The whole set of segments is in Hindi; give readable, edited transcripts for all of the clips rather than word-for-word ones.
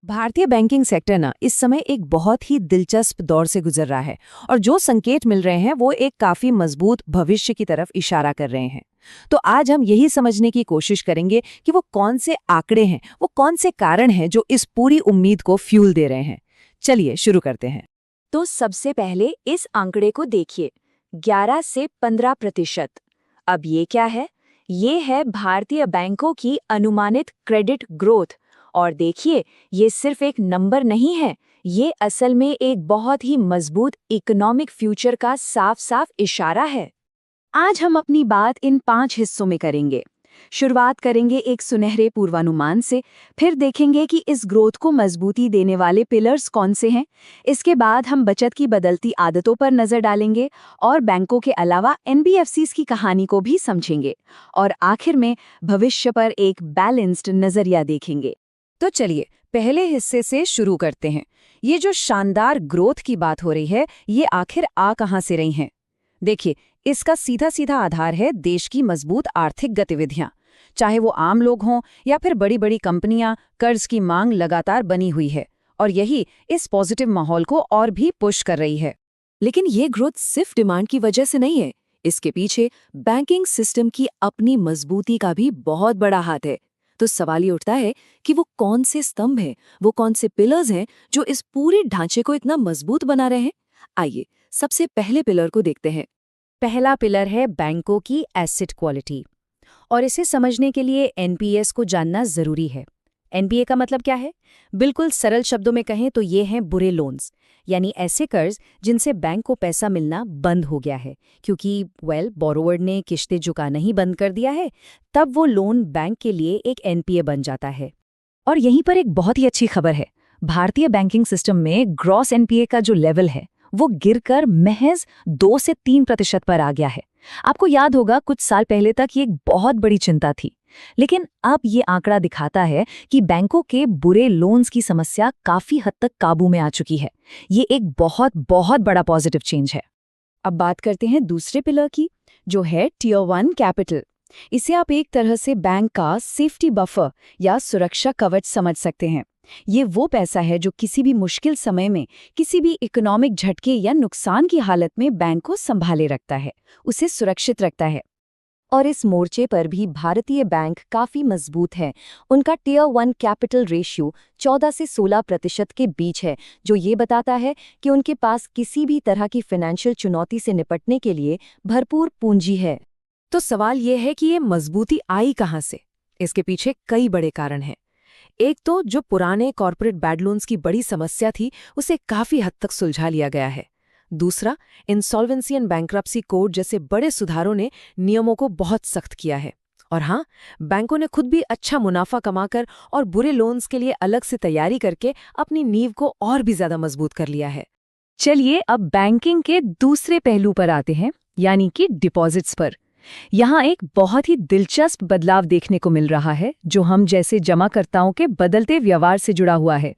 भारतीय बैंकिंग सेक्टर ना इस समय एक बहुत ही दिलचस्प दौर से गुजर रहा है और जो संकेत मिल रहे हैं वो एक काफी मजबूत भविष्य की तरफ इशारा कर रहे हैं। तो आज हम यही समझने की कोशिश करेंगे कि वो कौन से आंकड़े हैं, वो कौन से कारण हैं जो इस पूरी उम्मीद को फ्यूल दे रहे हैं। चलिए शुरू करते हैं। तो सबसे पहले इस आंकड़े को देखिए, 11 से 15%। अब ये क्या है? ये है भारतीय बैंकों की अनुमानित क्रेडिट ग्रोथ। और देखिए, ये सिर्फ एक नंबर नहीं है, ये असल में एक बहुत ही मजबूत इकोनॉमिक फ्यूचर का साफ साफ इशारा है। आज हम अपनी बात इन 5 हिस्सों में करेंगे। शुरुआत करेंगे एक सुनहरे पूर्वानुमान से, फिर देखेंगे कि इस ग्रोथ को मजबूती देने वाले पिलर्स कौन से हैं। इसके बाद हम बचत की बदलती आदतों पर नजर डालेंगे और बैंकों के अलावा एनबीएफसीज की कहानी को भी समझेंगे। और आखिर में भविष्य पर एक बैलेंस्ड नजरिया देखेंगे। तो चलिए पहले हिस्से से शुरू करते हैं। ये जो शानदार ग्रोथ की बात हो रही है, ये आखिर आ कहां से रही हैं? देखिए, इसका सीधा सीधा आधार है देश की मजबूत आर्थिक गतिविधियां। चाहे वो आम लोग हों या फिर बड़ी बड़ी कंपनियां, कर्ज की मांग लगातार बनी हुई है और यही इस पॉजिटिव माहौल को और भी पुश कर रही है। लेकिन ये ग्रोथ सिर्फ डिमांड की वजह से नहीं है। इसके पीछे बैंकिंग सिस्टम की अपनी मजबूती का भी बहुत बड़ा हाथ है। तो सवाल ये उठता है कि वो कौन से स्तंभ हैं, वो कौन से पिलर्स हैं जो इस पूरे ढांचे को इतना मजबूत बना रहे हैं। आइए सबसे पहले पिलर को देखते हैं। पहला पिलर है बैंकों की एसेट क्वालिटी, और इसे समझने के लिए एनपीएस को जानना जरूरी है। एनपीए का मतलब क्या है? बिल्कुल सरल शब्दों में कहें तो ये हैं बुरे लोन्स, यानी ऐसे कर्ज जिनसे बैंक को पैसा मिलना बंद हो गया है क्योंकि बोरोवर ने किश्तें चुकाना ही बंद कर दिया है। तब वो लोन बैंक के लिए एक एनपीए बन जाता है। और यहीं पर एक बहुत ही अच्छी खबर है। भारतीय बैंकिंग सिस्टम में ग्रॉस एनपीए का जो लेवल है वो गिरकर महज 2 से 3% पर आ गया है। आपको याद होगा, कुछ साल पहले तक ये एक बहुत बड़ी चिंता थी। लेकिन अब ये आंकड़ा दिखाता है कि बैंकों के बुरे लोन्स की समस्या काफी हद तक काबू में आ चुकी है। ये एक बहुत बहुत बड़ा पॉजिटिव चेंज है। अब बात करते हैं दूसरे पिलर की, जो है टियर 1 कैपिटल। इसे आप एक तरह से बैंक का सेफ्टी बफर या सुरक्षा कवच समझ सकते हैं। ये वो पैसा है जो किसी भी मुश्किल समय में, किसी भी इकोनॉमिक झटके या नुकसान की हालत में बैंक को संभाले रखता है, उसे सुरक्षित रखता है। और इस मोर्चे पर भी भारतीय बैंक काफी मजबूत है। उनका टियर 1 कैपिटल रेशियो 14 से 16% के बीच है, जो ये बताता है कि उनके पास किसी भी तरह की फाइनेंशियल चुनौती से निपटने के लिए भरपूर पूंजी है। तो सवाल ये है कि ये मजबूती आई कहां से? इसके पीछे कई बड़े कारण हैं। एक तो जो पुराने कॉर्पोरेट बैड लोन्स की बड़ी समस्या थी, उसे काफी हद तक सुलझा लिया गया है। दूसरा, इंसॉल्वेंसी एंड बैंक्रप्सी कोड जैसे बड़े सुधारों ने नियमों को बहुत सख्त किया है। और हाँ, बैंकों ने खुद भी अच्छा मुनाफा कमाकर और बुरे लोन्स के लिए अलग से तैयारी करके अपनी नींव को और भी ज्यादा मजबूत कर लिया है। चलिए अब बैंकिंग के दूसरे पहलू पर आते हैं, यानी कि डिपॉजिट्स पर। यहाँ एक बहुत ही दिलचस्प बदलाव देखने को मिल रहा है, जो हम जैसे जमाकर्ताओं के बदलते व्यवहार से जुड़ा हुआ है।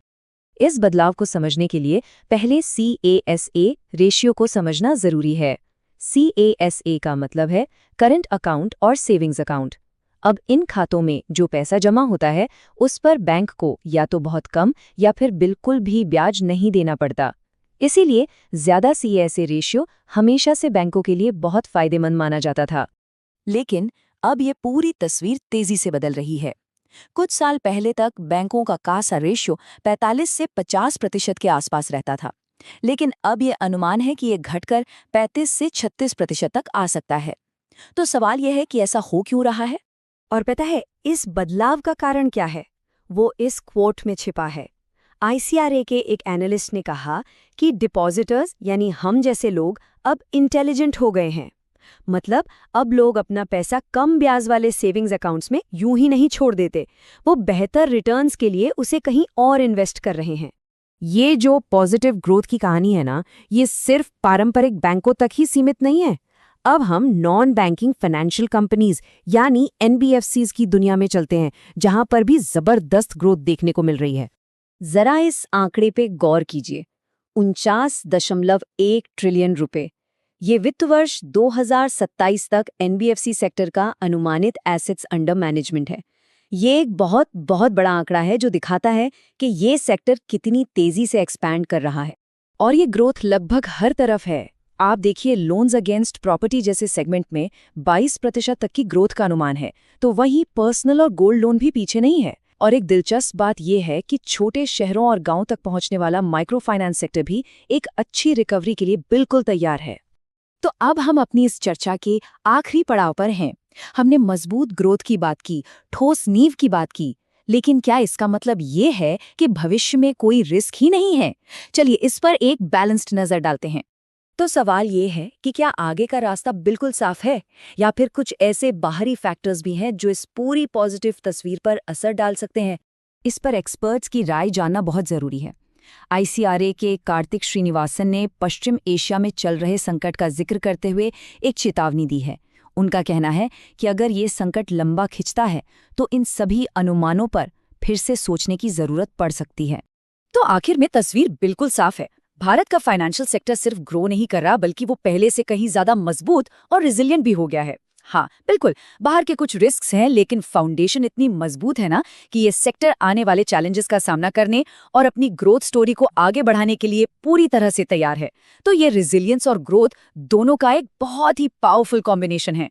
इस बदलाव को समझने के लिए पहले CASA रेशियो को समझना जरूरी है। CASA का मतलब है करंट अकाउंट और सेविंग्स अकाउंट। अब इन खातों में जो पैसा जमा होता है, उस पर बैंक को या तो बहुत कम या फिर बिल्कुल भी ब्याज नहीं देना पड़ता। इसीलिए ज्यादा CASA रेशियो हमेशा से बैंकों के लिए बहुत फायदेमंद माना जाता था। लेकिन अब ये पूरी तस्वीर तेजी से बदल रही है। कुछ साल पहले तक बैंकों का कासा रेशियो 45 से 50% के आसपास रहता था, लेकिन अब ये अनुमान है कि ये घटकर 35 से 36% तक आ सकता है। तो सवाल यह है कि ऐसा हो क्यों रहा है? और पता है इस बदलाव का कारण क्या है? वो इस क्वोट में छिपा है। ICRA के एक एनालिस्ट ने कहा कि डिपॉजिटर्स यानी हम जैसे लोग अब इंटेलिजेंट हो गए हैं। मतलब अब लोग अपना पैसा कम ब्याज वाले सेविंग्स अकाउंट्स में यूं ही नहीं छोड़ देते, वो बेहतर रिटर्न्स के लिए उसे कहीं और इन्वेस्ट कर रहे हैं। ये जो पॉजिटिव ग्रोथ की कहानी है ना, ये सिर्फ पारंपरिक बैंकों तक ही सीमित नहीं है। अब हम नॉन बैंकिंग फाइनेंशियल कंपनीज यानी NBFCs की दुनिया में चलते हैं, जहां पर भी जबरदस्त ग्रोथ देखने को मिल रही है। जरा इस आंकड़े पे गौर कीजिए, 49.1 ट्रिलियन रुपए। ये वित्त वर्ष 2027 तक NBFC सेक्टर का अनुमानित एसेट्स अंडर मैनेजमेंट है। ये एक बहुत बहुत बड़ा आंकड़ा है जो दिखाता है कि ये सेक्टर कितनी तेजी से एक्सपैंड कर रहा है। और ये ग्रोथ लगभग हर तरफ है। आप देखिए लोन्स अगेंस्ट प्रॉपर्टी जैसे सेगमेंट में 22% तक की ग्रोथ का अनुमान है, तो वहीं पर्सनल और गोल्ड लोन भी पीछे नहीं है। और एक दिलचस्प बात यह है कि छोटे शहरों और गांव तक पहुंचने वाला माइक्रो फाइनेंस सेक्टर भी एक अच्छी रिकवरी के लिए बिल्कुल तैयार है। तो अब हम अपनी इस चर्चा के आखिरी पड़ाव पर हैं। हमने मजबूत ग्रोथ की बात की, ठोस नींव की बात की, लेकिन क्या इसका मतलब ये है कि भविष्य में कोई रिस्क ही नहीं है? चलिए इस पर एक बैलेंस्ड नजर डालते हैं। तो सवाल ये है कि क्या आगे का रास्ता बिल्कुल साफ है, या फिर कुछ ऐसे बाहरी फैक्टर्स भी हैं जो इस पूरी पॉजिटिव तस्वीर पर असर डाल सकते हैं? इस पर एक्सपर्ट्स की राय जानना बहुत जरूरी है। ICRA के कार्तिक श्रीनिवासन ने पश्चिम एशिया में चल रहे संकट का जिक्र करते हुए एक चेतावनी दी है। उनका कहना है कि अगर ये संकट लंबा खिंचता है तो इन सभी अनुमानों पर फिर से सोचने की जरूरत पड़ सकती है। तो आखिर में तस्वीर बिल्कुल साफ है। भारत का फाइनेंशियल सेक्टर सिर्फ ग्रो नहीं कर रहा, बल्कि वो पहले से कहीं ज्यादा मजबूत और रिजिलियंट भी हो गया है। हाँ बिल्कुल, बाहर के कुछ रिस्क्स हैं, लेकिन फाउंडेशन इतनी मजबूत है ना कि ये सेक्टर आने वाले चैलेंजेस का सामना करने और अपनी ग्रोथ स्टोरी को आगे बढ़ाने के लिए पूरी तरह से तैयार है। तो ये रिजिलियंस और ग्रोथ दोनों का एक बहुत ही पावरफुल कॉम्बिनेशन है।